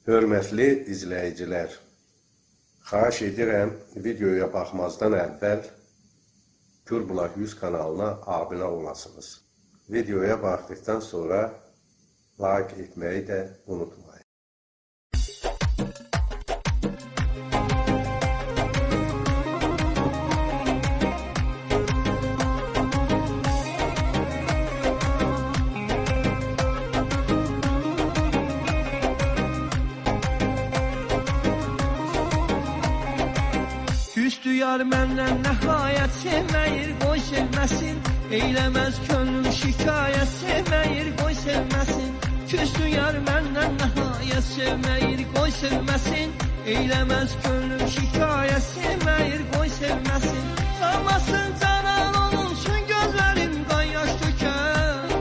Hörmətli izləyicilər, xahiş edirəm videoya baxmazdan əvvəl Gürbulaq 100 kanalına abunə olasınız. Videoya baxdıqdan sonra like etməyi də unutmayın. Küstü yar məndən nəhayət, sevməyir, qoy sevməsin. Eyləməz könlüm şikayət, sevməyir, qoy sevməsin. Küstü yar məndən nəhayət, sevməyir, qoy sevməsin. Eyləməz könlüm şikayət, sevməyir, qoy sevməsin. Sağmasın canan onun üçün gözlərim qan yaş tökər.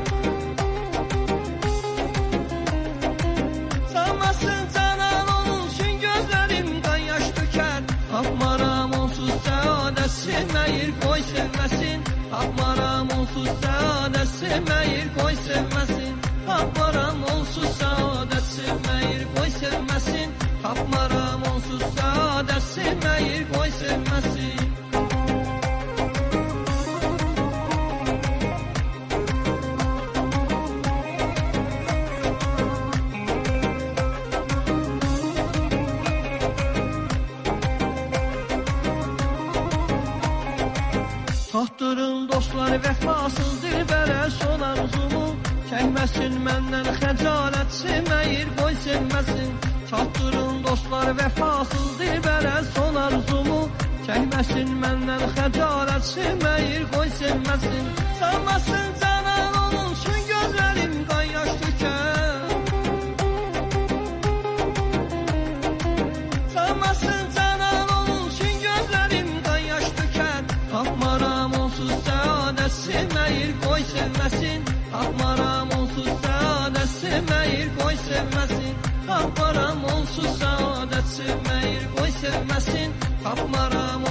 Sağmasın canan onun üçün gözlərim qan yaş tökər. Tapmaram onsuz səadət, sevməyir, qoy sevməsin. Tapmaram onsuz səadət, sevməyir, qoy sevməsin. Tapmaram onsuz səadət, sevməyir, qoy sevməsin. Tapmaram onsuz səadət, sevməyir, qoy sevməsin. Taxtırın dostları vəfasız dilbərə son arzumu. Çəkməsin məndən xəcalət, sevməyir, qoy sevməsin. Taxtırın dostları vəfasız dilbərə son arzumu. Çəkməsin məndən xəcalət, sevməyir, qoy sevməsin. Sağmasın canan onun üçün gözlərim qan yaş tökər. Sağmasın canan onun üçün gözlərim qan yaş tökər. Tapmaram onsuz səadət, sevməyir, qoy sevməsin. Tapmaram onsuz səadət, sevməyir, qoy sevməsin. Tapmaram onsuz səadət, sevməyir, qoy sevməsin. Tapmaram